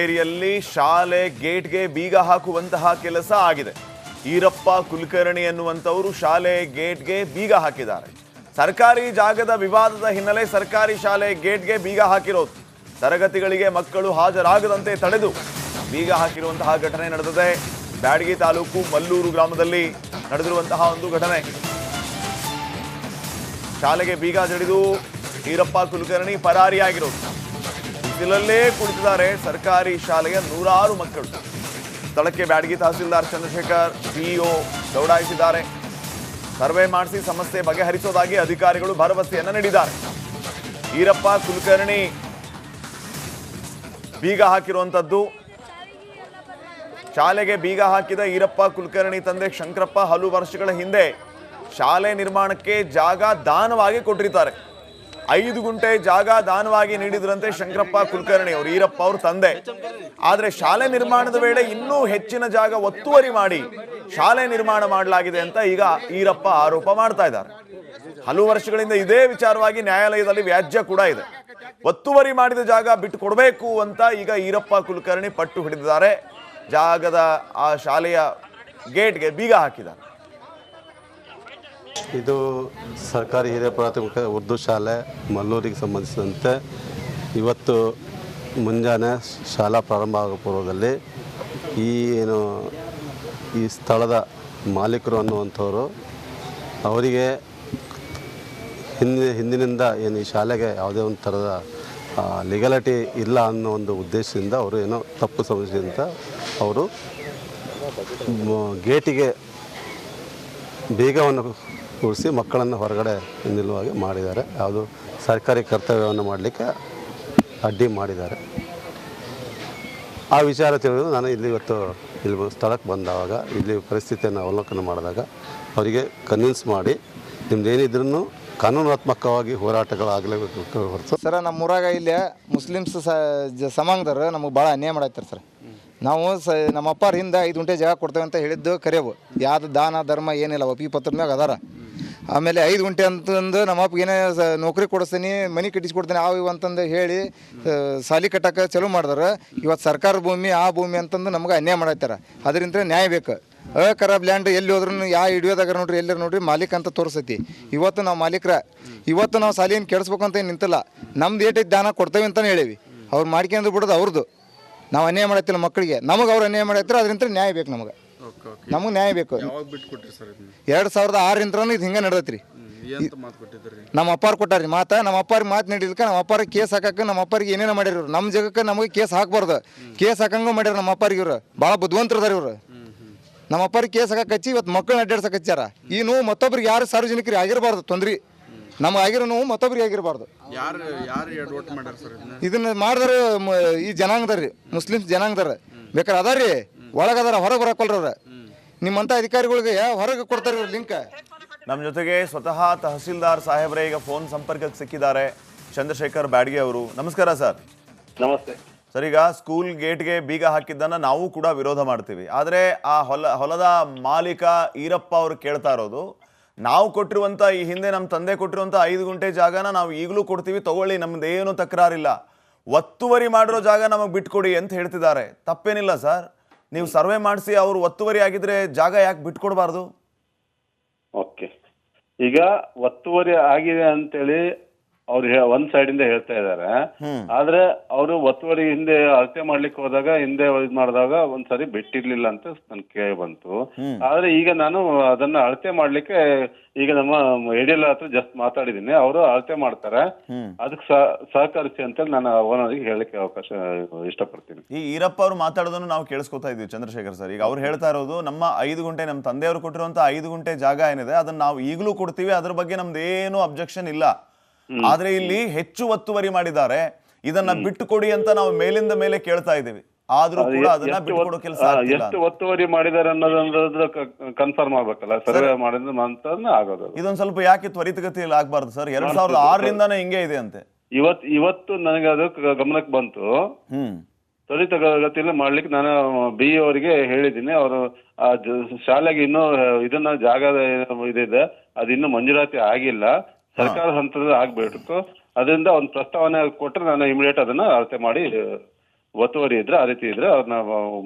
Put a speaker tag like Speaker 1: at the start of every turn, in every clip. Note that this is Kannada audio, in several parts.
Speaker 1: ಏರಿಯಲ್ಲಿ ಶಾಲೆ ಗೇಟ್ಗೆ ಬೀಗ ಹಾಕುವಂತಹ ಕೆಲಸ ಆಗಿದೆ. ಈರಪ್ಪ ಕುಲಕರ್ಣಿ ಎನ್ನುವಂತವರು ಶಾಲೆ ಗೇಟ್ಗೆ ಬೀಗ ಹಾಕಿದ್ದಾರೆ. ಸರ್ಕಾರಿ ಜಾಗದ ವಿವಾದದ ಹಿನ್ನೆಲೆ ಸರ್ಕಾರಿ ಶಾಲೆ ಗೇಟ್ಗೆ ಬೀಗ ಹಾಕಿರೋದು. ತರಗತಿಗಳಿಗೆ ಮಕ್ಕಳು ಹಾಜರಾಗದಂತೆ ತಡೆದು ಬೀಗ ಹಾಕಿರುವಂತಹ ಘಟನೆ ನಡೆದಿದೆ. ಬ್ಯಾಡಗಿ ತಾಲೂಕು ಮಲ್ಲೂರು ಗ್ರಾಮದಲ್ಲಿ ನಡೆದಿರುವಂತಹ ಒಂದು ಘಟನೆ. ಶಾಲೆಗೆ ಬೀಗ ಜಡಿದು ಈರಪ್ಪ ಕುಲಕರ್ಣಿ ಪರಾರಿಯಾಗಿರೋದು. ಬಿಸಿಲಲ್ಲೇ ಕುಳಿತಿದ್ದಾರೆ ಸರ್ಕಾರಿ ಶಾಲೆಯ ನೂರಾರು ಮಕ್ಕಳು. ಸ್ಥಳಕ್ಕೆ ಬ್ಯಾಡಗಿ ತಹಸೀಲ್ದಾರ್ ಚಂದ್ರಶೇಖರ್ ಸಿಇಒ ದೌಡಾಯಿಸಿದ್ದಾರೆ. ಸರ್ವೆ ಮಾಡಿಸಿ ಸಮಸ್ಯೆ ಬಗೆಹರಿಸೋದಾಗಿ ಅಧಿಕಾರಿಗಳು ಭರವಸೆಯನ್ನು ನೀಡಿದ್ದಾರೆ. ಈರಪ್ಪ ಕುಲಕರ್ಣಿ ಬೀಗ ಹಾಕಿರುವಂಥದ್ದು. ಶಾಲೆಗೆ ಬೀಗ ಹಾಕಿದ ಈರಪ್ಪ ಕುಲಕರ್ಣಿ ತಂದೆ ಶಂಕರಪ್ಪ ಹಲವು ವರ್ಷಗಳ ಹಿಂದೆ ಶಾಲೆ ನಿರ್ಮಾಣಕ್ಕೆ ಜಾಗ ದಾನವಾಗಿ ಕೊಟ್ಟಿರ್ತಾರೆ. 5 ಗುಂಟೆ ಜಾಗ ದಾನವಾಗಿ ನೀಡಿದ್ರಂತೆ ಶಂಕರಪ್ಪ ಕುಲಕರ್ಣಿ ಅವರು, ಈರಪ್ಪ ಅವ್ರ ತಂದೆ. ಆದರೆ ಶಾಲೆ ನಿರ್ಮಾಣದ ವೇಳೆ ಇನ್ನೂ ಹೆಚ್ಚಿನ ಜಾಗ ಒತ್ತುವರಿ ಮಾಡಿ ಶಾಲೆ ನಿರ್ಮಾಣ ಮಾಡಲಾಗಿದೆ ಅಂತ ಈಗ ಈರಪ್ಪ ಆರೋಪ ಮಾಡ್ತಾ ಇದ್ದಾರೆ. ಹಲವು ವರ್ಷಗಳಿಂದ ಇದೇ ವಿಚಾರವಾಗಿ ನ್ಯಾಯಾಲಯದಲ್ಲಿ ವ್ಯಾಜ್ಯ ಕೂಡ ಇದೆ. ಒತ್ತುವರಿ ಮಾಡಿದ ಜಾಗ ಬಿಟ್ಟು ಕೊಡಬೇಕು ಅಂತ ಈಗ ಈರಪ್ಪ ಕುಲಕರ್ಣಿ ಪಟ್ಟು ಹಿಡಿದಿದ್ದಾರೆ. ಜಾಗದ ಆ ಶಾಲೆಯ ಗೇಟ್ಗೆ ಬೀಗ ಹಾಕಿದ್ದಾರೆ.
Speaker 2: ಇದು ಸರ್ಕಾರಿ ಹಿರಿಯ ಪ್ರಾಥಮಿಕ ಉರ್ದು ಶಾಲೆ ಮಲ್ಲೂರಿಗೆ ಸಂಬಂಧಿಸಿದಂತೆ ಇವತ್ತು ಮುಂಜಾನೆ ಶಾಲಾ ಪ್ರಾರಂಭ ಆಗೋ ಪೂರ್ವದಲ್ಲಿ ಈ ಸ್ಥಳದ ಮಾಲೀಕರು ಅನ್ನುವಂಥವರು ಅವರಿಗೆ ಹಿಂದಿನಿಂದ ಏನು ಈ ಶಾಲೆಗೆ ಯಾವುದೇ ಒಂದು ಥರದ ಲೀಗಲಿಟಿ ಇಲ್ಲ ಅನ್ನೋ ಒಂದು ಉದ್ದೇಶದಿಂದ ಅವರು ಏನೋ ತಪ್ಪು ಸಮಸ್ಯೆಯಿಂದ ಅವರು ಗೇಟಿಗೆ ಬೀಗವನ್ನು ಕೂರಿಸಿ ಮಕ್ಕಳನ್ನು ಹೊರಗಡೆ ನಿಲ್ಲುವಾಗೆ ಮಾಡಿದ್ದಾರೆ. ಯಾವುದು ಸರ್ಕಾರಿ ಕರ್ತವ್ಯವನ್ನು ಮಾಡಲಿಕ್ಕೆ ಅಡ್ಡಿ ಮಾಡಿದ್ದಾರೆ. ಆ ವಿಚಾರ ತಿಳಿದು ನಾನು ಇಲ್ಲಿ ಸ್ಥಳಕ್ಕೆ ಬಂದಾಗ ಇಲ್ಲಿ ಪರಿಸ್ಥಿತಿಯನ್ನು ಅವಲೋಕನ ಮಾಡಿದಾಗ ಅವರಿಗೆ ಕನ್ವಿನ್ಸ್ ಮಾಡಿ ನಿಮ್ದೇನಿದ್ರೂ ಕಾನೂನಾತ್ಮಕವಾಗಿ ಹೋರಾಟಗಳಾಗಲೇಬೇಕು ಹೊರತು.
Speaker 3: ಸರ್, ನಮ್ಮ ಊರಾಗ ಇಲ್ಲಿ ಮುಸ್ಲಿಮ್ಸ್ ಸಮಾಂಗದವ್ರು ನಮಗೆ ಭಾಳ ಅನ್ಯಾಯ ಮಾಡಾಯ್ತಾರೆ ಸರ್. ನಾವು ನಮ್ಮ ಅಪ್ಪಾರ ಹಿಂದೆ 5 ಗುಂಟೆ ಜಾಗ ಕೊಡ್ತೇವೆ ಅಂತ ಹೇಳಿದ್ದು ಕರೆಯವು. ಯಾವ್ದು ದಾನ ಧರ್ಮ ಏನಿಲ್ಲ, ಒಪ್ಪಿ ಪತ್ರದ ಮ್ಯಾಗ ಅದಾರ. ಆಮೇಲೆ 5 ಗುಂಟೆ ಅಂತಂದು ನಮ್ಮ ಅಪ್ಪಗೆ ಏನೇ ನೌಕರಿ ಕೊಡಿಸ್ತೀನಿ, ಮನೆ ಕಟ್ಟಿಸ್ಕೊಡ್ತೀನಿ ಇವು ಅಂತಂದು ಹೇಳಿ ಸಾಲಿ ಕಟ್ಟಕ್ಕೆ ಚಲೋ ಮಾಡಿದಾರೆ. ಇವತ್ತು ಸರ್ಕಾರ ಭೂಮಿ ಆ ಭೂಮಿ ಅಂತಂದು ನಮ್ಗೆ ಅನ್ಯಾಯ ಮಾಡಾಯ್ತಾರೆ. ಅದರಿಂದ ನ್ಯಾಯ ಬೇಕು. ಖರಾಬ್ ಲ್ಯಾಂಡ್ ಎಲ್ಲಿ ಹೋದ್ರೂ ಯಾವ ಹಿಡಿಯೋದಾಗ ನೋಡ್ರಿ ಎಲ್ಲರೂ ನೋಡ್ರಿ ಮಾಲೀಕ ಅಂತ ತೋರಿಸೈತಿ. ಇವತ್ತು ನಾವು ಮಾಲೀಕರ, ಇವತ್ತು ನಾವು ಸಾಲಿಯನ್ನು ಕೆಡಿಸ್ಬೇಕು ಅಂತ ನಿಂತಿಲ್ಲ. ನಮ್ದು ಏಟೈತೆ ದಾನ ಕೊಡ್ತೇವೆ ಅಂತಲೇ ಹೇಳೀವಿ. ಅವ್ರು ಮಾಡ್ಕೊಂಡು ಬಿಡೋದು ಅವ್ರದ್ದು. ನಾವು ಅನ್ಯಾಯ ಮಾಡತ್ತಿಲ್ಲ ಮಕ್ಕಳಿಗೆ, ನಮಗೆ ಅವ್ರು ಅನ್ಯಾಯ ಮಾಡತ್ತಾರೆ. ಅದರಿಂದ ನ್ಯಾಯ ಬೇಕು ನಮಗೆ. ನಮಗೆ ನ್ಯಾಯ ಬೇಕು. 2006ರಿಂದ ಇದು ಹಿಂಗೆ ನಡೆದೈತ್ರಿ. ನಮ್ಮ ಅಪ್ಪಾರು ಕೊಟ್ಟಾರಿ ಮಾತು. ನಮ್ಮ ಅಪ್ಪಾರಿಗೆ ಮಾತು ನೀಡಿಲ್ಕ ನಮ್ಮ ಅಪ್ಪಾರಿಗೆ ಕೇಸ್ ಹಾಕಕ್ಕೆ ನಮ್ಮ ಅಪ್ಪಾರಿಗೆ ಏನೇನೋ ಮಾಡಿರೋರು. ನಮ್ಮ ಜಾಗಕ್ಕೆ ನಮಗೆ ಕೇಸ್ ಹಾಕ್ಬಾರ್ದು. ಕೇಸ್ ಹಾಕಂಗೂ ಮಾಡ್ಯಾರ ನಮ್ಮ ಅಪ್ಪಾರಿಗೆ. ಇವ್ರು ಭಾಳ ಬುದ್ಧಿವಂತರದಾರ ಇವರು. ನಮ್ಮ ಅಪ್ಪಾರಿಗೆ ಕೇಸ್ ಹಾಕಕ್ಕೆ ಹಚ್ಚಿ ಇವತ್ತು ಮಕ್ಕಳನ್ನ ಅಡ್ಡಾಡ್ಸಕ್ಕೆ ಹಚ್ಚಾರ. ಈ ನೋವು ಮತ್ತೊಬ್ರಿಗೆ ಯಾರು ಸಾರ್ವಜನಿಕರಿಗೆ ಆಗಿರಬಾರ್ದು. ತೊಂದ್ರೆ ನಮ್ಗೆ ಆಗಿರೋ ನೋವು ಮತ್ತೊಬ್ರಿಗೆ ಆಗಿರಬಾರ್ದು. ಇದನ್ನ ಮಾಡಿದ್ರೆ ಈ ಜನಾಂಗದಾರ್ರಿ, ಮುಸ್ಲಿಮ್ಸ್ ಜನಾಂಗದಾರ ಬೇಕಾರೆ ಅದಾರಿ, ಒಳಗದಾರ, ಹೊರಗೆ ಬರಕೊಲ್ರವ್ರ. ನಿಮ್ಮಂಥ ಅಧಿಕಾರಿಗಳಿಗೆ ಹೊರಗೆ ಕೊಡ್ತಾರೆ ಇವ್ರು ಲಿಂಕ್.
Speaker 1: ನಮ್ಮ ಜೊತೆಗೆ ಸ್ವತಃ ತಹಸೀಲ್ದಾರ್ ಸಾಹೇಬ್ರೆ ಈಗ ಫೋನ್ ಸಂಪರ್ಕಕ್ಕೆ ಸಿಕ್ಕಿದ್ದಾರೆ. ಚಂದ್ರಶೇಖರ್ ಬ್ಯಾಡಗಿ ಅವರು. ನಮಸ್ಕಾರ ಸರ್.
Speaker 4: ನಮಸ್ತೆ
Speaker 1: ಸರ್, ಈಗ ಸ್ಕೂಲ್ ಗೇಟ್ಗೆ ಬೀಗ ಹಾಕಿದ್ದನ್ನು ನಾವು ಕೂಡ ವಿರೋಧ ಮಾಡ್ತೀವಿ. ಆದರೆ ಆ ಹೊಲದ ಮಾಲೀಕ ಈರಪ್ಪ ಅವರು ಕೇಳ್ತಾ ಇರೋದು, ನಾವು ಕೊಟ್ಟಿರುವಂಥ ಈ ಹಿಂದೆ ನಮ್ಮ ತಂದೆ ಕೊಟ್ಟಿರುವಂಥ 5 ಗುಂಟೆ ಜಾಗನ ನಾವು ಈಗಲೂ ಕೊಡ್ತೀವಿ, ತಗೊಳ್ಳಿ, ನಮ್ದೇನು ತಕರಾರಿಲ್ಲ, ಒತ್ತುವರಿ ಮಾಡಿರೋ ಜಾಗ ನಮಗೆ ಬಿಟ್ಕೊಡಿ ಅಂತ ಹೇಳ್ತಿದ್ದಾರೆ. ತಪ್ಪೇನಿಲ್ಲ ಸರ್, ನೀವು ಸರ್ವೆ ಮಾಡಿಸಿ ಅವರು ಒತ್ತುವರಿ ಆಗಿದ್ರೆ ಜಾಗ ಯಾಕೆ ಬಿಟ್ಕೊಡ್ಬಾರ್ದು?
Speaker 4: ಓಕೆ, ಈಗ ಒತ್ತುವರಿ ಆಗಿದೆ ಅಂತೇಳಿ ಅವ್ರು ಒಂದ್ ಸೈಡ್ ಇಂದ ಹೇಳ್ತಾ ಇದಾರೆ. ಆದ್ರೆ ಅವರು ಒತ್ತುವರಿ ಹಿಂದೆ ಅಳತೆ ಮಾಡ್ಲಿಕ್ಕೆ ಹೋದಾಗ ಹಿಂದೆ ಇದ್ ಮಾಡಿದಾಗ ಒಂದ್ಸರಿ ಬಿಟ್ಟಿರ್ಲಿಲ್ಲ ಅಂತ ನನ್ ಕೇಳಿ ಬಂತು. ಆದ್ರೆ ಈಗ ನಾನು ಅದನ್ನ ಅಳತೆ ಮಾಡ್ಲಿಕ್ಕೆ ಈಗ ನಮ್ಮ ಎಡಿಎಲ್ ಹತ್ರ ಜಸ್ಟ್ ಮಾತಾಡಿದೀನಿ. ಅವರು ಅಳತೆ ಮಾಡ್ತಾರೆ, ಅದಕ್ಕೆ ಸಹಕರಿಸಿ ಅಂತ ನಾನು ಅವನಿಗೆ ಹೇಳಲಿಕ್ಕೆ ಅವಕಾಶ ಇಷ್ಟಪಡ್ತೀನಿ.
Speaker 1: ಈ ಈರಪ್ಪ ಅವರು ಮಾತಾಡೋದನ್ನು ನಾವು ಕೇಳಿಸ್ಕೊತಾ ಇದ್ವಿ ಚಂದ್ರಶೇಖರ್ ಸರ್. ಈಗ ಅವ್ರು ಹೇಳ್ತಾ ಇರೋದು, ನಮ್ಮ 5 ಗುಂಟೆ, ನಮ್ಮ ತಂದೆಯವರು ಕೊಟ್ಟಿರುವಂತ 5 ಗುಂಟೆ ಜಾಗ ಏನಿದೆ ಅದನ್ನ ನಾವು ಈಗಲೂ ಕೊಡ್ತೀವಿ, ಅದ್ರ ಬಗ್ಗೆ ನಮ್ದೇನು ಅಬ್ಜೆಕ್ಷನ್ ಇಲ್ಲ. ಆದ್ರೆ ಇಲ್ಲಿ ಹೆಚ್ಚು ಒತ್ತುವರಿ ಮಾಡಿದ್ದಾರೆ, ಇದನ್ನ ಬಿಟ್ಟು ಕೊಡಿ ಅಂತ ನಾವು ಮೇಲಿಂದ ಮೇಲೆ ಕೇಳ್ತಾ ಇದ್ದೀವಿ. ಆದ್ರೂ ಕೂಡ ಅದನ್ನ ಬಿಟ್ಕೊಡೋ ಕೆಲಸ
Speaker 4: ಎಷ್ಟು ಒತ್ತುವರಿ ಮಾಡಿದ್ದಾರೆ ಅನ್ನೋದ್ರ ಕನ್ಫರ್ಮ್ ಆಗ್ಬೇಕಲ್ಲ, ಸರ್ವೆ ಮಾಡಿದ್ರೆ ಆಗೋದು.
Speaker 1: ಇದೊಂದ್ ಸ್ವಲ್ಪ ಯಾಕೆ ತ್ವರಿತಗತಿಯಲ್ಲಿ ಆಗ್ಬಾರ್ದು ಸರ್? 2006ರಿಂದಾನೇ ಹಿಂಗೆ ಇದೆ ಅಂತೆ.
Speaker 4: ಇವತ್ತು ನನಗೆ ಅದು ಗಮನಕ್ಕೆ ಬಂತು. ತ್ವರಿತಗತಿಯಲ್ಲಿ ಮಾಡ್ಲಿಕ್ಕೆ ನಾನು BE ಅವರಿಗೆ ಹೇಳಿದ್ದೀನಿ. ಅವರು ಶಾಲೆಗೆ ಇನ್ನೂ ಇದನ್ನ ಜಾಗದ ಇದಿದೆ, ಅದು ಇನ್ನೂ ಮಂಜೂರಾತಿ ಆಗಿಲ್ಲ, ಸರ್ಕಾರ ಹಂತದಲ್ಲಿ ಆಗ್ಬೇಕು. ಅದರಿಂದ ಒಂದು ಪ್ರಸ್ತಾವನೆ ಕೊಟ್ಟರೆ ನಾನು ಇಮಿಡಿಯೇಟ್ ಅದನ್ನ ಅಳತೆ ಮಾಡಿ ಒತ್ತುವರಿ ಇದ್ರೆ ಆ ರೀತಿ ಇದ್ರೆ ಅವ್ರನ್ನ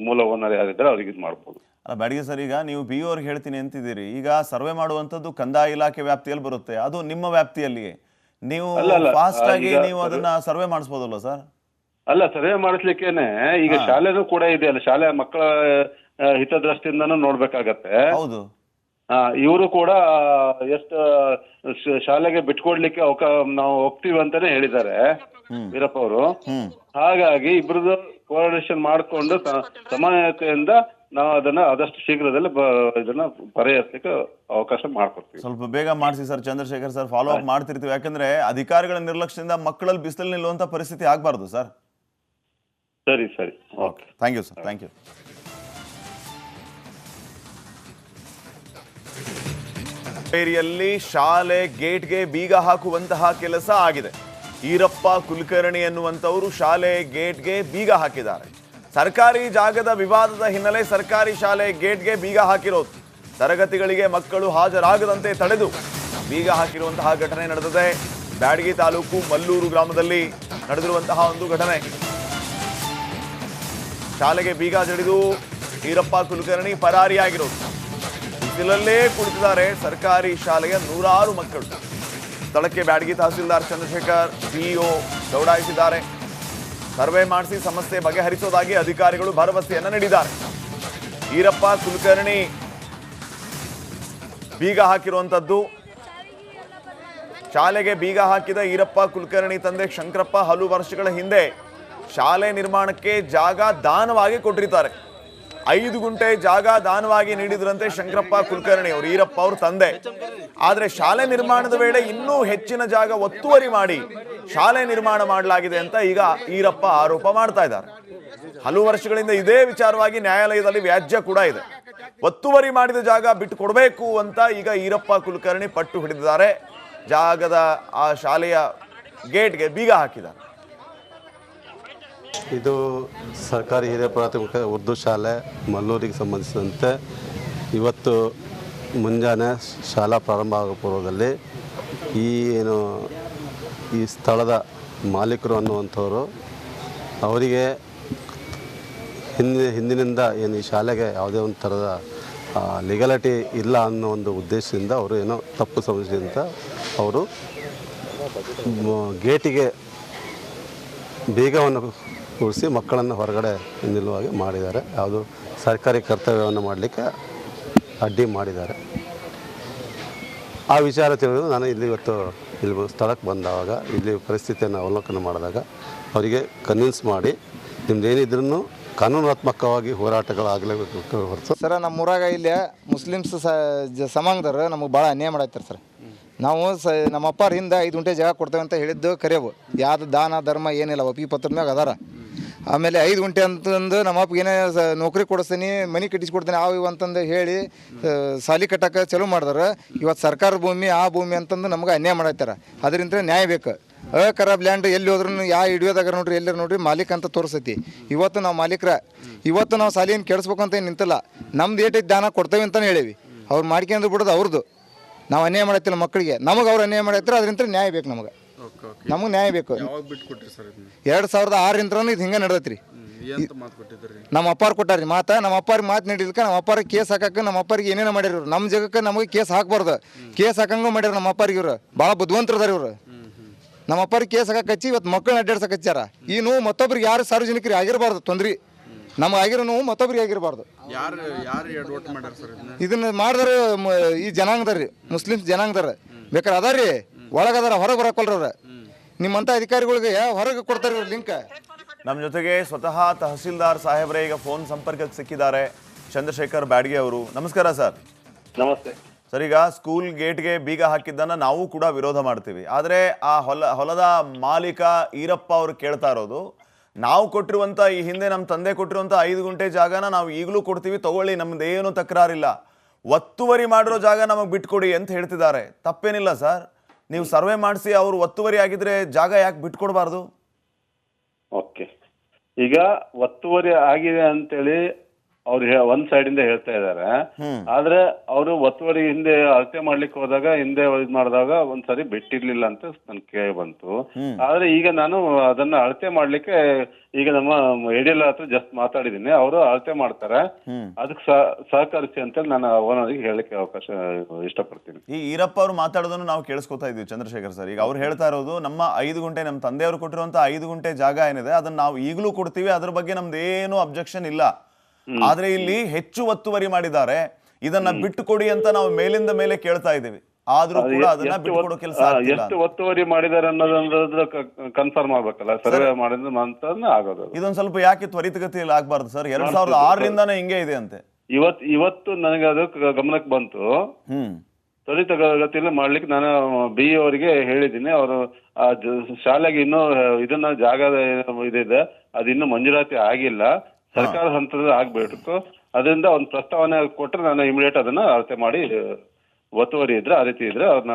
Speaker 4: ಮೂಲ ಓನರ್ ಯಾರಿದ್ರೆ ಅವ್ರಿಗೆ ಇದು ಮಾಡ್ಬೋದು.
Speaker 1: ಅಲ್ಲ ಬ್ಯಾಡಗಿ ಸರ್, ಈಗ ನೀವು ಬಿ ಅವ್ರಿಗೆ ಹೇಳ್ತೀನಿ ಅಂತಿದ್ದೀರಿ, ಈಗ ಸರ್ವೆ ಮಾಡುವಂಥದ್ದು ಕಂದಾಯ ಇಲಾಖೆ ವ್ಯಾಪ್ತಿಯಲ್ಲಿ ಬರುತ್ತೆ, ಅದು ನಿಮ್ಮ ವ್ಯಾಪ್ತಿಯಲ್ಲಿಯೇ, ನೀವು ಫಾಸ್ಟ್ ಆಗಿ ನೀವು ಅದನ್ನ ಸರ್ವೆ ಮಾಡಿಸ್ಬೋದಲ್ಲ ಸರ್?
Speaker 4: ಅಲ್ಲ, ಸರ್ವೆ ಮಾಡಿಸ್ಲಿಕ್ಕೇನೆ ಈಗ ಶಾಲೆನೂ ಕೂಡ ಇದೆ ಅಲ್ಲ, ಶಾಲೆ ಮಕ್ಕಳ ಹಿತದೃಷ್ಟಿಯಿಂದನೂ ನೋಡ್ಬೇಕಾಗತ್ತೆ.
Speaker 1: ಹೌದು.
Speaker 4: ಇವರು ಕೂಡ ಎಷ್ಟು ಶಾಲೆಗೆ ಬಿಟ್ಕೊಡ್ಲಿಕ್ಕೆ ನಾವು ಹೋಗ್ತೀವಿ ಅಂತಾನೆ ಹೇಳಿದ್ದಾರೆ ವೀರಪ್ಪ ಅವರು. ಹಾಗಾಗಿ ಇಬ್ರದ್ದು ಕೋಆರ್ಡಿನೇಷನ್ ಮಾಡಿಕೊಂಡು ಸಮಾನತೆಯಿಂದ ನಾವು ಅದನ್ನ ಆದಷ್ಟು ಶೀಘ್ರದಲ್ಲೇ ಇದನ್ನ ಪರಿಹರಿಸಲಿಕ್ಕೆ ಅವಕಾಶ ಮಾಡ್ಕೊಡ್ತೀವಿ.
Speaker 1: ಸ್ವಲ್ಪ ಬೇಗ ಮಾಡಿಸಿ sir Chandrashekhar sir, follow up ಮಾಡ್ತಿರ್ತೀವಿ. ಯಾಕಂದ್ರೆ ಅಧಿಕಾರಿಗಳ ನಿರ್ಲಕ್ಷ್ಯದಿಂದ ಮಕ್ಕಳಲ್ಲಿ ಬಿಸಿಲು ನಿಲ್ಲುವಂತ ಪರಿಸ್ಥಿತಿ ಆಗಬಾರ್ದು ಸರ್.
Speaker 4: ಸರಿ ಸರಿ, okay,
Speaker 1: thank you sir, thank you. ಏರಿಯಲ್ಲಿ ಶಾಲೆ ಗೇಟ್ಗೆ ಬೀಗ ಹಾಕುವಂತಹ ಕೆಲಸ ಆಗಿದೆ. ಈರಪ್ಪ ಕುಲಕರ್ಣಿ ಎನ್ನುವಂಥವರು ಶಾಲೆ ಗೇಟ್ಗೆ ಬೀಗ ಹಾಕಿದ್ದಾರೆ. ಸರ್ಕಾರಿ ಜಾಗದ ವಿವಾದದ ಹಿನ್ನೆಲೆ ಸರ್ಕಾರಿ ಶಾಲೆ ಗೇಟ್ಗೆ ಬೀಗ ಹಾಕಿರೋದು. ತರಗತಿಗಳಿಗೆ ಮಕ್ಕಳು ಹಾಜರಾಗದಂತೆ ತಡೆದು ಬೀಗ ಹಾಕಿರುವಂತಹ ಘಟನೆ ನಡೆದಿದೆ. ಬ್ಯಾಡಗಿ ತಾಲೂಕು ಮಲ್ಲೂರು ಗ್ರಾಮದಲ್ಲಿ ನಡೆದಿರುವಂತಹ ಒಂದು ಘಟನೆ. ಶಾಲೆಗೆ ಬೀಗ ಜಡಿದು ಈರಪ್ಪ ಕುಲಕರ್ಣಿ ಪರಾರಿಯಾಗಿರೋದು. ಬಿಸಿಲಲ್ಲೇ ಕುಳಿತಿದ್ದಾರೆ ಸರ್ಕಾರಿ ಶಾಲೆಯ ನೂರಾರು ಮಕ್ಕಳು. ಸ್ಥಳಕ್ಕೆ ಬ್ಯಾಡಗಿ ತಹಸೀಲ್ದಾರ್ ಚಂದ್ರಶೇಖರ್, ಸಿಇಒ ದೌಡಾಯಿಸಿದ್ದಾರೆ. ಸರ್ವೆ ಮಾಡಿಸಿ ಸಮಸ್ಯೆ ಬಗೆಹರಿಸೋದಾಗಿ ಅಧಿಕಾರಿಗಳು ಭರವಸೆಯನ್ನ ನೀಡಿದ್ದಾರೆ. ಈರಪ್ಪ ಕುಲಕರ್ಣಿ ಬೀಗ ಹಾಕಿರುವಂತದ್ದು. ಶಾಲೆಗೆ ಬೀಗ ಹಾಕಿದ ಈರಪ್ಪ ಕುಲಕರ್ಣಿ ತಂದೆ ಶಂಕರಪ್ಪ ಹಲವು ವರ್ಷಗಳ ಹಿಂದೆ ಶಾಲೆ ನಿರ್ಮಾಣಕ್ಕೆ ಜಾಗ ದಾನವಾಗಿ ಕೊಟ್ಟಿರ್ತಾರೆ. 5 ಗುಂಟೆ ಜಾಗ ದಾನವಾಗಿ ನೀಡಿದ್ರಂತೆ ಶಂಕರಪ್ಪ ಕುಲಕರ್ಣಿ ಅವರು, ಈರಪ್ಪ ಅವ್ರ ತಂದೆ. ಆದರೆ ಶಾಲೆ ನಿರ್ಮಾಣದ ವೇಳೆ ಇನ್ನೂ ಹೆಚ್ಚಿನ ಜಾಗ ಒತ್ತುವರಿ ಮಾಡಿ ಶಾಲೆ ನಿರ್ಮಾಣ ಮಾಡಲಾಗಿದೆ ಅಂತ ಈಗ ಈರಪ್ಪ ಆರೋಪ ಮಾಡ್ತಾ ಇದ್ದಾರೆ. ಹಲವು ವರ್ಷಗಳಿಂದ ಇದೇ ವಿಚಾರವಾಗಿ ನ್ಯಾಯಾಲಯದಲ್ಲಿ ವ್ಯಾಜ್ಯ ಕೂಡ ಇದೆ. ಒತ್ತುವರಿ ಮಾಡಿದ ಜಾಗ ಬಿಟ್ಟು ಕೊಡಬೇಕು ಅಂತ ಈಗ ಈರಪ್ಪ ಕುಲಕರ್ಣಿ ಪಟ್ಟು ಹಿಡಿದಿದ್ದಾರೆ. ಜಾಗದ ಆ ಶಾಲೆಯ ಗೇಟ್ಗೆ ಬೀಗ ಹಾಕಿದ್ದಾರೆ.
Speaker 2: ಇದು ಸರ್ಕಾರಿ ಹಿರಿಯ ಪ್ರಾಥಮಿಕ ಉರ್ದು ಶಾಲೆ ಮಲ್ಲೂರಿಗೆ ಸಂಬಂಧಿಸಿದಂತೆ ಇವತ್ತು ಮುಂಜಾನೆ ಶಾಲಾ ಪ್ರಾರಂಭ ಆಗೋ ಪೂರ್ವದಲ್ಲಿ ಈ ಸ್ಥಳದ ಮಾಲೀಕರು ಅನ್ನುವಂಥವರು ಅವರಿಗೆ ಹಿಂದಿನಿಂದ ಈ ಶಾಲೆಗೆ ಯಾವುದೇ ಒಂದು ಥರದ ಲೀಗಲಿಟಿ ಇಲ್ಲ ಅನ್ನೋ ಒಂದು ಉದ್ದೇಶದಿಂದ ಅವರು ಏನೋ ತಪ್ಪು ಸಮಸ್ಯೆಯಿಂದ ಅವರು ಗೇಟಿಗೆ ಬೀಗವನ್ನು ಕೂರಿಸಿ ಮಕ್ಕಳನ್ನು ಹೊರಗಡೆ ನಿಲ್ಲುವಾಗೆ ಮಾಡಿದ್ದಾರೆ. ಯಾವುದು ಸರ್ಕಾರಿ ಕರ್ತವ್ಯವನ್ನು ಮಾಡಲಿಕ್ಕೆ ಅಡ್ಡಿ ಮಾಡಿದ್ದಾರೆ. ಆ ವಿಚಾರ ತಿಳಿದು ನಾನು ಇಲ್ಲಿ ಸ್ಥಳಕ್ಕೆ ಬಂದಾಗ ಇಲ್ಲಿ ಪರಿಸ್ಥಿತಿಯನ್ನು ಅವಲೋಕನ ಮಾಡಿದಾಗ ಅವರಿಗೆ ಕನ್ವಿನ್ಸ್ ಮಾಡಿ ನಿಮ್ದೇನಿದ್ರೂ ಕಾನೂನಾತ್ಮಕವಾಗಿ ಹೋರಾಟಗಳಾಗಲೇಬೇಕು ಹೊರತು.
Speaker 3: ಸರ ನಮ್ಮೂರಾಗ ಇಲ್ಲಿ ಮುಸ್ಲಿಮ್ಸ್ ಸಮಾಂಗದವ್ರು ನಮಗೆ ಭಾಳ ಅನ್ಯಾಯ ಮಾಡತ್ತಾರೆ ಸರ್. ನಾವು ನಮ್ಮ ಅಪ್ಪಾರ ಹಿಂದೆ 5 ಗುಂಟೆ ಜಾಗ ಕೊಡ್ತೇವೆ ಅಂತ ಹೇಳಿದ್ದು ಕರೆಯವು. ಯಾವ್ದು ದಾನ ಧರ್ಮ ಏನಿಲ್ಲ, ಒಪ್ಪಿ ಪತ್ರದ ಮ್ಯಾಗ ಅದಾರ. ಆಮೇಲೆ 5 ಗುಂಟೆ ಅಂತಂದು ನಮ್ಮ ಅಪ್ಪ ಏನೇ ನೌಕರಿ ಕೊಡಿಸ್ತೀನಿ, ಮನೆ ಕಟ್ಟಿಸ್ಕೊಡ್ತೀನಿ ಇವು ಅಂತಂದು ಹೇಳಿ ಸಾಲಿ ಕಟ್ಟಕ್ಕೆ ಚಲೋ ಮಾಡಿದಾರೆ. ಇವತ್ತು ಸರ್ಕಾರ ಭೂಮಿ ಆ ಭೂಮಿ ಅಂತಂದು ನಮ್ಗೆ ಅನ್ಯಾಯ ಮಾಡತ್ತಾರ. ಅದರಿಂದ ನ್ಯಾಯ ಬೇಕು. ಖರಾಬ್ ಲ್ಯಾಂಡ್ ಎಲ್ಲಿ ಹೋದ್ರೂ ಹಿಡಿಯೋದಾಗ ನೋಡ್ರಿ, ಎಲ್ಲರೂ ನೋಡ್ರಿ ಮಾಲೀಕ ಅಂತ ತೋರಿಸತಿ. ಇವತ್ತು ನಾವು ಮಾಲೀಕರ, ಇವತ್ತು ನಾವು ಸಾಲಿಯನ್ನು ಕೆಡಿಸ್ಬೇಕು ಅಂತ ಏನು ನಿಂತಲ್ಲ. ನಮ್ದು ಏಟೈತೆ ದಾನ ಕೊಡ್ತೇವೆ ಅಂತಲೇ ಹೇಳೀವಿ. ಅವ್ರು ಮಾಡ್ಕೊಂಡು ಬಿಡೋದು ಅವ್ರದ್ದು. ನಾವು ಅನ್ಯಾಯ ಮಾಡತ್ತಿಲ್ಲ ಮಕ್ಕಳಿಗೆ, ನಮಗೆ ಅವ್ರು ಅನ್ಯಾಯ ಮಾಡತ್ತಾರೆ. ಅದರಿಂದ ನ್ಯಾಯ ಬೇಕು ನಮಗೆ. ನಮಗೆ ನ್ಯಾಯ ಬೇಕು. 2006ರಿಂದ ಇದು ಹಿಂಗೆ ನಡೆದತ್ರಿ. ನಮ್ಮ ಅಪ್ಪಾರು ಕೊಟ್ಟಾರಿ ಮಾತು. ನಮ್ಮ ಅಪ್ಪಾರಿಗೆ ಮಾತು ನೀಡಿದ್ಕೆ ನಮ್ಮ ಅಪ್ಪಾರಿಗೆ ಕೇಸ್ ಹಾಕಕ್ಕೆ ನಮ್ಮ ಅಪ್ಪಾರಿಗೆ ಏನೇನೋ ಮಾಡ್ಯಾರ ಇವ್ರು. ನಮ್ಮ ಜಾಗಕ್ಕೆ ನಮಗೆ ಕೇಸ್ ಹಾಕ್ಬಾರ್ದು. ಕೇಸ್ ಹಾಕಂಗೂ ಮಾಡ್ಯಾರ ನಮ್ಮ ಅಪ್ಪಾರಿಗೆ. ಇವ್ರು ಭಾಳ ಬುದ್ಧಿವಂತರದಾರ ಇವರು. ನಮ್ಮ ಅಪ್ಪಾರಿಗೆ ಕೇಸ್ ಹಾಕಕ್ಕೆ ಹಚ್ಚಿ ಇವತ್ತು ಮಕ್ಕಳನ್ನ ಅಡ್ಡಾಡ್ಸಕ್ಕೆ ಹಚ್ಚಾರ. ಈ ನೋವು ಮತ್ತೊಬ್ರಿಗೆ ಯಾರು ಸಾರ್ವಜನಿಕರಿಗೆ ಆಗಿರಬಾರ್ದು. ತೊಂದ್ರೆ ನಮಗೆ ಆಗಿರೋ ನೋವು ಮತ್ತೊಬ್ರಿಗೆ ಆಗಿರಬಾರ್ದು. ಇದನ್ನ ಮಾಡಿದಾರೆ ಈ ಜನಾಂಗದಾರ್ರಿ, ಮುಸ್ಲಿಮ್ಸ್ ಜನಾಂಗದಾರ. ಬೇಕಾರೆ ಅದಾರಿ ಒಳಗದಾರ, ಹೊರಗೆ ಬರಕೊಲ್ರವ್ರ. ನಿಮ್ಮಂಥ ಅಧಿಕಾರಿಗಳಿಗೆ ಹೊರಗೆ ಕೊಡ್ತಾರೆ ಇವ್ರು ಲಿಂಕ್.
Speaker 1: ನಮ್ಮ ಜೊತೆಗೆ ಸ್ವತಃ ತಹಸೀಲ್ದಾರ್ ಸಾಹೇಬ್ರೆ ಈಗ ಫೋನ್ ಸಂಪರ್ಕಕ್ಕೆ ಸಿಕ್ಕಿದ್ದಾರೆ. ಚಂದ್ರಶೇಖರ್ ಬ್ಯಾಡಗಿ ಅವರು. ನಮಸ್ಕಾರ ಸರ್.
Speaker 4: ನಮಸ್ತೆ
Speaker 1: ಸರ್. ಈಗ ಸ್ಕೂಲ್ ಗೇಟ್ಗೆ ಬೀಗ ಹಾಕಿದ್ದನ್ನು ನಾವು ಕೂಡ ವಿರೋಧ ಮಾಡ್ತೀವಿ. ಆದರೆ ಆ ಹೊಲದ ಮಾಲೀಕ ಈರಪ್ಪ ಅವರು ಕೇಳ್ತಾ ಇರೋದು, ನಾವು ಕೊಟ್ಟಿರುವಂಥ ಈ ಹಿಂದೆ ನಮ್ಮ ತಂದೆ ಕೊಟ್ಟಿರುವಂಥ 5 ಗುಂಟೆ ಜಾಗನ ನಾವು ಈಗಲೂ ಕೊಡ್ತೀವಿ, ತಗೊಳ್ಳಿ, ನಮ್ದೇನು ತಕರಾರಿಲ್ಲ, ಒತ್ತುವರಿ ಮಾಡಿರೋ ಜಾಗ ನಮಗೆ ಬಿಟ್ಕೊಡಿ ಅಂತ ಹೇಳ್ತಿದ್ದಾರೆ. ತಪ್ಪೇನಿಲ್ಲ ಸರ್. ನೀವು ಸರ್ವೆ ಮಾಡಿಸಿ ಅವರು ಒತ್ತುವರಿ ಆಗಿದ್ರೆ ಜಾಗ ಯಾಕೆ ಬಿಟ್ಕೊಡ್ಬಾರ್ದು?
Speaker 4: ಓಕೆ, ಈಗ ಒತ್ತುವರಿ ಆಗಿದೆ ಅಂತೇಳಿ ಅವ್ರು ಒಂದ್ ಸೈಡ್ ಇಂದ ಹೇಳ್ತಾ ಇದಾರೆ. ಆದ್ರೆ ಅವರು ಒತ್ತುವರಿ ಹಿಂದೆ ಅಳತೆ ಮಾಡ್ಲಿಕ್ಕೆ ಹೋದಾಗ ಹಿಂದೆ ಇದ್ ಮಾಡಿದಾಗ ಒಂದ್ಸರಿ ಬಿಟ್ಟಿರ್ಲಿಲ್ಲ ಅಂತ ನನ್ ಕೇಳಿ ಬಂತು. ಆದ್ರೆ ಈಗ ನಾನು ಅದನ್ನ ಅಳತೆ ಮಾಡ್ಲಿಕ್ಕೆ ಈಗ ನಮ್ಮ ಎಡಿಎಲ್ ಹತ್ರ ಜಸ್ಟ್ ಮಾತಾಡಿದೀನಿ, ಅವರು ಅಳತೆ ಮಾಡ್ತಾರೆ, ಅದಕ್ಕೆ ಸಹಕರಿಸಿ ಅಂತ ನಾನು ಓನರ್ಗೆ ಹೇಳಲಿಕ್ಕೆ ಅವಕಾಶ ಇಷ್ಟಪಡ್ತೀನಿ.
Speaker 1: ಈ ಈರಪ್ಪ ಅವರು ಮಾತಾಡೋದನ್ನು ನಾವು ಕೇಳಿಸ್ಕೊತಾ ಇದ್ವಿ ಚಂದ್ರಶೇಖರ್ ಸರ್. ಈಗ ಅವ್ರು ಹೇಳ್ತಾ ಇರೋದು ನಮ್ಮ 5 ಗುಂಟೆ, ನಮ್ಮ ತಂದೆಯವರು ಕೊಟ್ಟಿರುವಂತ 5 ಗುಂಟೆ ಜಾಗ ಏನಿದೆ ಅದನ್ನ ನಾವು ಈಗಲೂ ಕೊಡ್ತೀವಿ, ಅದ್ರ ಬಗ್ಗೆ ನಮ್ದು ಏನು ಅಬ್ಜೆಕ್ಷನ್ ಇಲ್ಲ. ಆದ್ರೆ ಇಲ್ಲಿ ಹೆಚ್ಚು ಒತ್ತುವರಿ ಮಾಡಿದ್ದಾರೆ, ಇದನ್ನ ಬಿಟ್ಟು ಕೊಡಿ ಅಂತ ನಾವು ಮೇಲಿಂದ ಮೇಲೆ ಕೇಳ್ತಾ ಇದ್ದೀವಿ. ಆದ್ರೂ ಕೂಡ ಅದನ್ನ ಬಿಟ್ಟುಕೊಡೋ ಕೆಲಸ
Speaker 4: ಎಷ್ಟು ಒತ್ತುವರಿ ಮಾಡಿದ್ದಾರೆ ಅನ್ನೋದ್ರ ಕನ್ಫರ್ಮ್ ಆಗ್ಬೇಕಲ್ಲ, ಸರ್ವೆ ಮಾಡಿದ್ರೆ ಅಂತ ಆಗೋದು.
Speaker 1: ಇದೊಂದ್ ಸ್ವಲ್ಪ ಯಾಕೆ ತ್ವರಿತಗತಿಯಲ್ಲಿ ಆಗ್ಬಾರ್ದು ಸರ್? 2006ರಿಂದಾನೇ ಹಿಂಗೆ ಇದೆ ಅಂತೆ.
Speaker 4: ಇವತ್ತು ನನಗೆ ಅದು ಗಮನಕ್ಕೆ ಬಂತು. ತ್ವರಿತಗತಿಯಲ್ಲಿ ಮಾಡ್ಲಿಕ್ಕೆ ನಾನು BE ಅವರಿಗೆ ಹೇಳಿದ್ದೀನಿ. ಅವರು ಶಾಲೆಗೆ ಇನ್ನೂ ಇದನ್ನ ಜಾಗದ ಇದಿದೆ, ಅದು ಇನ್ನೂ ಮಂಜೂರಾತಿ ಆಗಿಲ್ಲ, ಸರ್ಕಾರ ಹಂತದಲ್ಲಿ ಆಗ್ಬೇಕು. ಅದರಿಂದ ಒಂದು ಪ್ರಸ್ತಾವನೆ ಕೊಟ್ಟರೆ ನಾನು ಇಮಿಡಿಯೇಟ್ ಅದನ್ನ ಅಳತೆ ಮಾಡಿ ಒತ್ತುವರಿ ಇದ್ರೆ ಆ ರೀತಿ ಇದ್ರೆ ಅವ್ರನ್ನ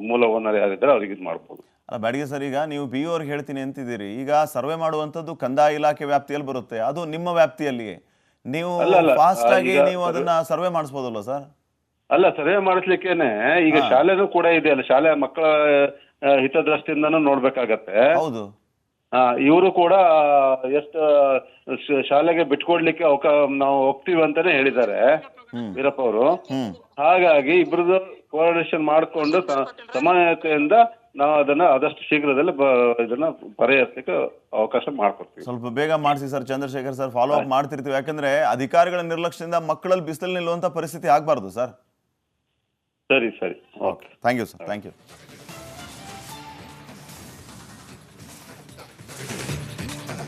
Speaker 4: ಮೂಲ ಓನರ್ ಯಾರಿದ್ರೆ ಅವ್ರಿಗೆ ಇದು ಮಾಡ್ಬೋದು.
Speaker 1: ಅಲ್ಲ ಬ್ಯಾಡಿಗೆ ಸರ್, ಈಗ ನೀವು BE ಅವ್ರಿಗೆ ಹೇಳ್ತೀನಿ ಅಂತಿದ್ದೀರಿ, ಈಗ ಸರ್ವೆ ಮಾಡುವಂಥದ್ದು ಕಂದಾಯ ಇಲಾಖೆ ವ್ಯಾಪ್ತಿಯಲ್ಲಿ ಬರುತ್ತೆ, ಅದು ನಿಮ್ಮ ವ್ಯಾಪ್ತಿಯಲ್ಲಿಯೇ. ನೀವು ಫಾಸ್ಟ್ ಆಗಿ ನೀವು ಅದನ್ನ ಸರ್ವೆ ಮಾಡಿಸ್ಬೋದಲ್ಲ ಸರ್?
Speaker 4: ಅಲ್ಲ, ಸರ್ವೆ ಮಾಡಿಸ್ಲಿಕ್ಕೇನೆ ಈಗ ಶಾಲೆನೂ ಕೂಡ ಇದೆ ಅಲ್ಲ, ಶಾಲೆ ಮಕ್ಕಳ ಹಿತದೃಷ್ಟಿಯಿಂದನೂ ನೋಡ್ಬೇಕಾಗತ್ತೆ.
Speaker 1: ಹೌದು.
Speaker 4: ಇವರು ಕೂಡ ಎಷ್ಟು ಶಾಲೆಗೆ ಬಿಟ್ಕೊಡ್ಲಿಕ್ಕೆ ನಾವು ಹೋಗ್ತೀವಿ ಅಂತಾನೆ ಹೇಳಿದ್ದಾರೆ ವೀರಪ್ಪ ಅವರು. ಹಾಗಾಗಿ ಇಬ್ರದ್ದು ಕೋಆರ್ಡಿನೇಷನ್ ಮಾಡಿಕೊಂಡು ಸಮಾನತೆಯಿಂದ ನಾವು ಅದನ್ನ ಆದಷ್ಟು ಶೀಘ್ರದಲ್ಲಿ ಇದನ್ನ ಪರಿಹರಿಸಲಿಕ್ಕೆ ಅವಕಾಶ ಮಾಡ್ಕೊಡ್ತೀವಿ.
Speaker 1: ಸ್ವಲ್ಪ ಬೇಗ ಮಾಡಿಸಿ sir Chandrashekhar sir, follow up ಮಾಡ್ತಿರ್ತೀವಿ. ಯಾಕಂದ್ರೆ ಅಧಿಕಾರಿಗಳ ನಿರ್ಲಕ್ಷ್ಯದಿಂದ ಮಕ್ಕಳಲ್ಲಿ ಬಿಸಿಲು ನಿಲ್ಲುವಂತ ಪರಿಸ್ಥಿತಿ ಆಗ್ಬಾರ್ದು ಸರ್.
Speaker 4: ಸರಿ, okay,
Speaker 1: thank you sir, thank you.